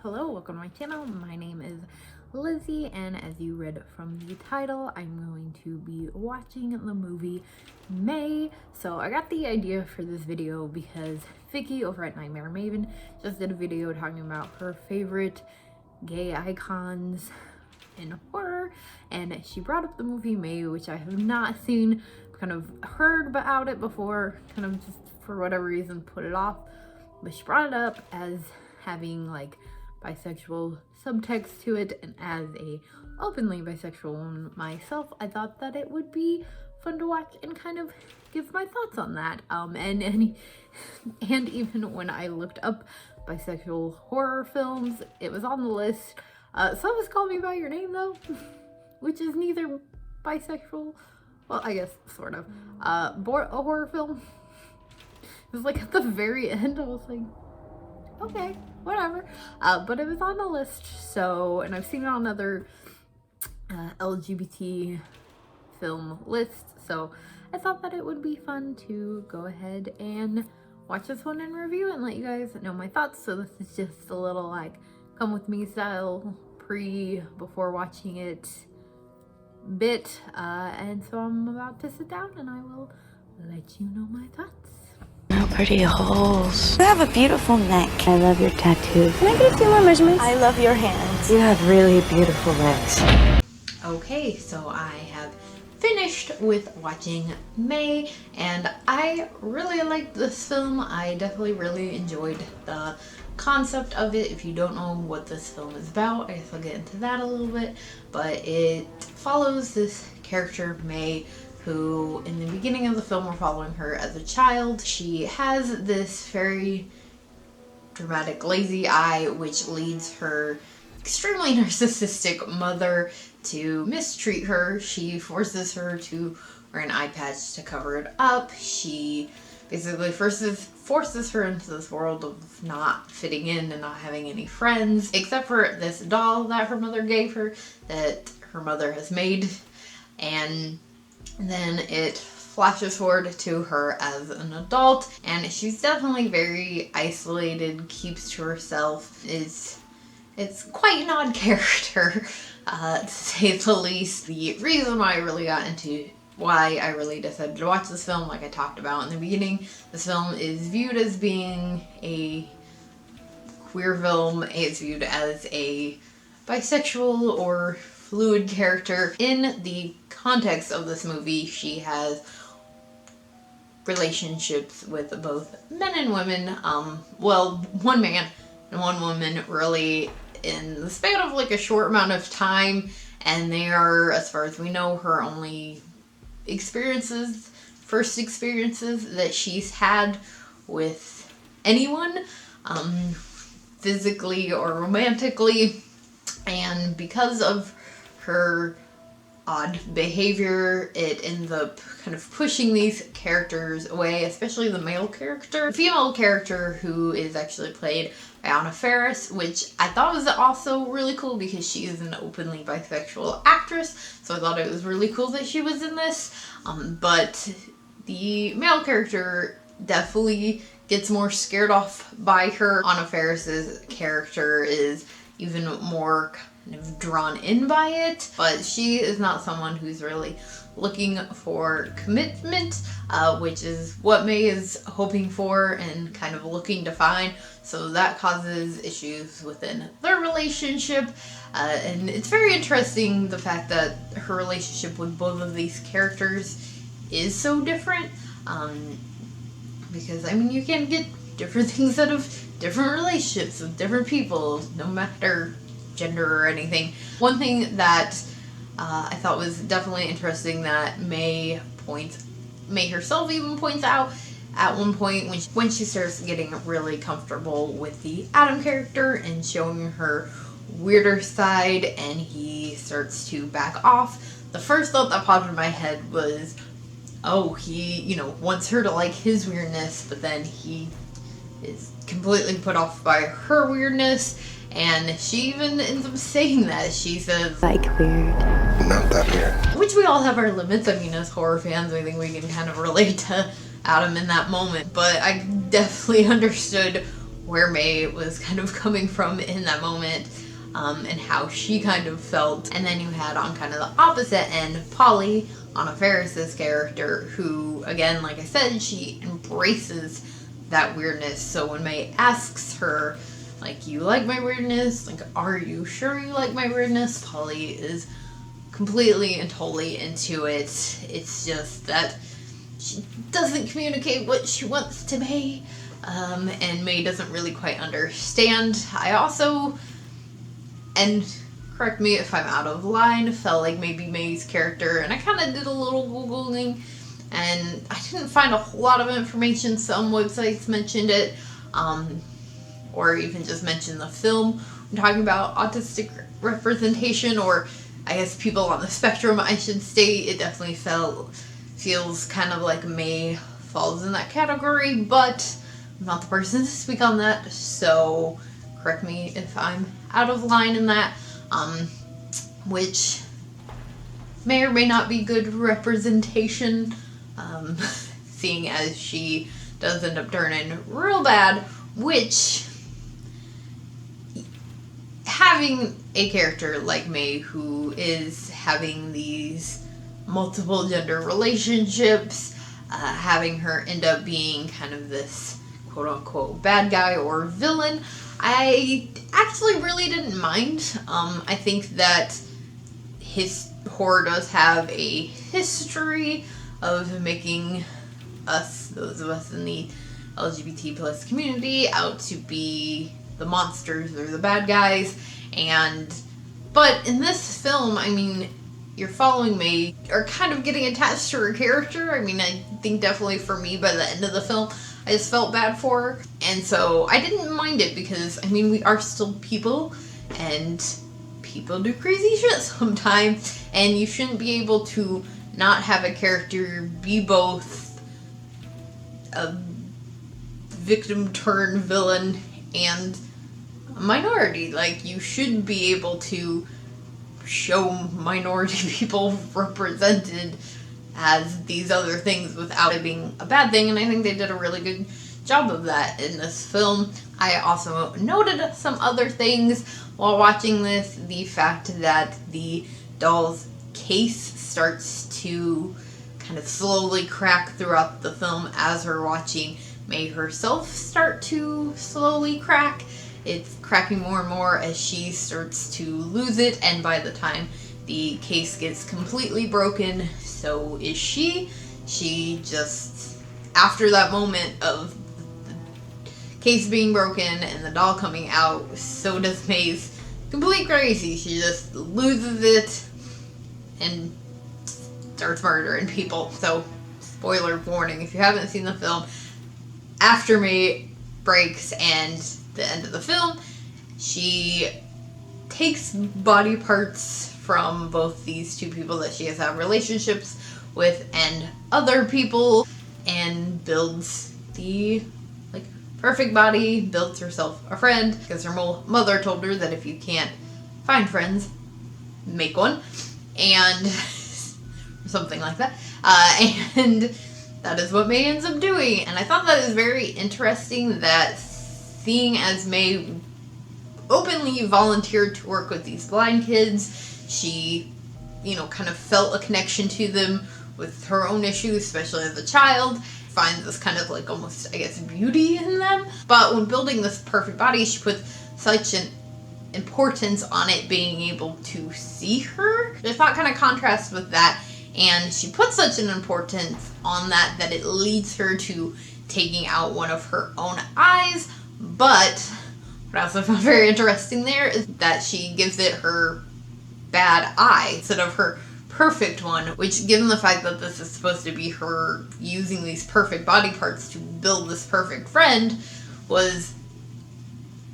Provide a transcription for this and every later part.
Hello, welcome to my channel. My name is Lizzie, and as you read from the title, I'm going to be watching the movie May. So I got the idea for this video because Vicky over at Nightmare Maven just did a video talking about her favorite gay icons in horror, and she brought up the movie May, which I have not seen. Kind of heard about it before, kind of just for whatever reason put it off, but she brought it up as having like bisexual subtext to it, and as a openly bisexual woman myself, I thought that it would be fun to watch and kind of give my thoughts on that. And even when I looked up bisexual horror films, it was on the list. Some was Call Me By Your Name though, which is neither bisexual, well, I guess sort of, a horror film. It was like at the very end, I was like, okay, whatever. But it was on the list, so, and I've seen it on other LGBT film lists, so I thought that it would be fun to go ahead and watch this one and review it and let you guys know my thoughts. So this is just a little like come with me style before watching it bit, and so I'm about to sit down and I will let you know my thoughts. Oh, pretty holes. You have a beautiful neck. I love your tattoos. Can I get a few more measurements? I love your hands. You have really beautiful legs. Okay, so I have finished with watching May, and I really liked this film. I definitely really enjoyed the concept of it. If you don't know what this film is about, I guess I'll get into that a little bit, but it follows this character, May, who in the beginning of the film we're following her as a child. She has this very dramatic lazy eye, which leads her extremely narcissistic mother to mistreat her. She forces her to wear an eye patch to cover it up. She basically forces her into this world of not fitting in and not having any friends, except for this doll that her mother gave her, that her mother has made. And then it flashes forward to her as an adult, and she's definitely very isolated, keeps to herself, it's quite an odd character, to say the least. The reason why I really decided to watch this film, like I talked about in the beginning, this film is viewed as being a queer film. It's viewed as a bisexual or fluid character. In the context of this movie, she has relationships with both men and women. Well, one man and one woman, really, in the span of like a short amount of time, and they are, as far as we know, her only first experiences that she's had with anyone, physically or romantically. And because of her odd behavior, it ends up kind of pushing these characters away, especially the male character. The female character, who is actually played by Anna Faris, which I thought was also really cool because she is an openly bisexual actress, so I thought it was really cool that she was in this. But the male character definitely gets more scared off by her. Anna Faris's character is even more kind of drawn in by it, but she is not someone who's really looking for commitment, which is what May is hoping for and kind of looking to find. So that causes issues within their relationship, and it's very interesting the fact that her relationship with both of these characters is so different, because I mean, you can get different things out of different relationships with different people, no matter gender or anything. One thing that I thought was definitely interesting that May herself even points out at one point when she starts getting really comfortable with the Adam character and showing her weirder side, and he starts to back off. The first thought that popped in my head was, oh, he, wants her to like his weirdness, but then he is completely put off by her weirdness. And she even ends up saying that. She says, Like weird. Not that weird. Which we all have our limits. I mean, as horror fans, I think we can kind of relate to Adam in that moment. But I definitely understood where May was kind of coming from in that moment, and how she kind of felt. And then you had on kind of the opposite end, Polly, Anna Faris's character, who, again, like I said, she embraces that weirdness. So when May asks her, like, you like my weirdness? Like, are you sure you like my weirdness? Polly is completely and totally into it. It's just that she doesn't communicate what she wants to May, and May doesn't really quite understand. I also, and correct me if I'm out of line, felt like maybe May's character, and I kind of did a little Googling, and I didn't find a whole lot of information. Some websites mentioned it, or even just mentioned the film. I'm talking about autistic representation, or I guess people on the spectrum, I should say. It definitely feels kind of like May falls in that category, but I'm not the person to speak on that, so correct me if I'm out of line in that, which may or may not be good representation, seeing as she does end up turning real bad, which, having a character like May who is having these multiple gender relationships, having her end up being kind of this quote-unquote bad guy or villain, I actually really didn't mind. I think that horror does have a history of making us, those of us in the LGBT plus community, out to be the monsters or the bad guys. But in this film, I mean, you're following May, are kind of getting attached to her character. I mean, I think definitely for me, by the end of the film, I just felt bad for her. And so I didn't mind it because, I mean, we are still people, and people do crazy shit sometimes, and you shouldn't be able to not have a character be both a victim turned villain and a minority. Like, you should be able to show minority people represented as these other things without it being a bad thing, and I think they did a really good job of that in this film. I also noted some other things while watching this. The fact that the doll's case starts to kind of slowly crack throughout the film as we're watching May herself start to slowly crack. It's cracking more and more as she starts to lose it, and by the time the case gets completely broken, so is she. She just, after that moment of the case being broken and the doll coming out, so does May's complete crazy. She just loses it and starts murdering people. So, spoiler warning, if you haven't seen the film, after May breaks and the end of the film, she takes body parts from both these two people that she has had relationships with and other people, and builds the perfect body, builds herself a friend, because her mother told her that if you can't find friends, make one, and something like that, and that is what May ends up doing. And I thought that is very interesting, that seeing as May openly volunteered to work with these blind kids, she, kind of felt a connection to them with her own issues, especially as a child, finds this kind of almost, I guess, beauty in them. But when building this perfect body, she puts such an importance on it being able to see her. I thought kind of contrasts with that, and she puts such an importance on that it leads her to taking out one of her own eyes. But what I also found very interesting there is that she gives it her bad eye instead of her perfect one, which, given the fact that this is supposed to be her using these perfect body parts to build this perfect friend, was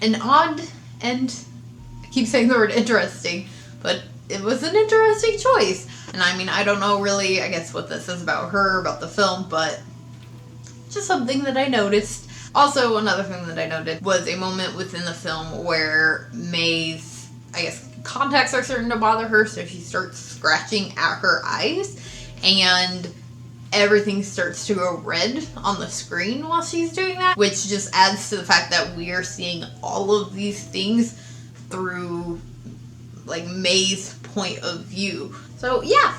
an odd, and I keep saying the word interesting, but it was an interesting choice. And I mean, I don't know really, I guess, what this is about her, about the film, but just something that I noticed. Also, another thing that I noted was a moment within the film where May's, I guess, contacts are starting to bother her, so she starts scratching at her eyes, and everything starts to go red on the screen while she's doing that, which just adds to the fact that we are seeing all of these things through like May's point of view. So yeah,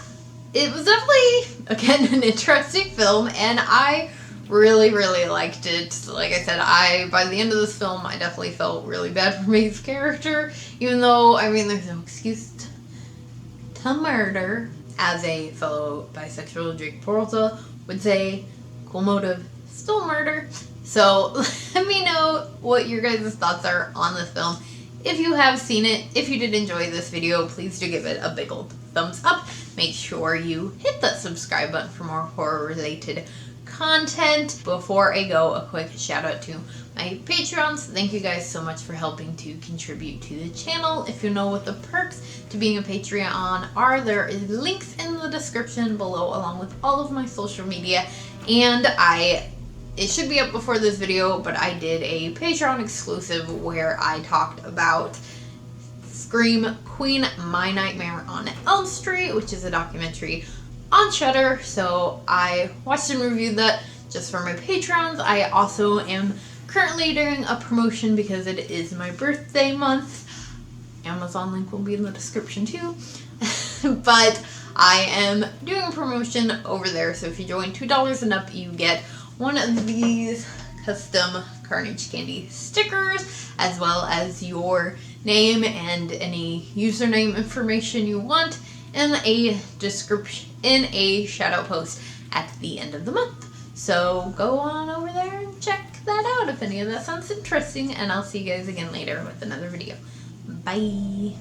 it was definitely, again, an interesting film, and I really liked it. Like I said, by the end of this film, I definitely felt really bad for May's character, even though, I mean, there's no excuse to murder. As a fellow bisexual, Jake Peralta would say, cool motive, still murder. So let me know what your guys' thoughts are on this film. If you have seen it, if you did enjoy this video, please do give it a big old thumbs up. Make sure you hit that subscribe button for more horror-related content. Before I go, a quick shout out to my Patreons. Thank you guys so much for helping to contribute to the channel. If you know what the perks to being a Patreon are, there is links in the description below along with all of my social media. And it should be up before this video, but I did a Patreon exclusive where I talked about Scream Queen, My Nightmare on Elm Street, which is a documentary on Shudder. So I watched and reviewed that just for my Patrons. I also am currently doing a promotion because it is my birthday month. Amazon link will be in the description too. But I am doing a promotion over there, so if you join $2 and up, you get one of these custom Carnage Candy stickers, as well as your name and any username information you want in a description, in a shout out post at the end of the month. So go on over there and check that out if any of that sounds interesting, and I'll see you guys again later with another video. Bye.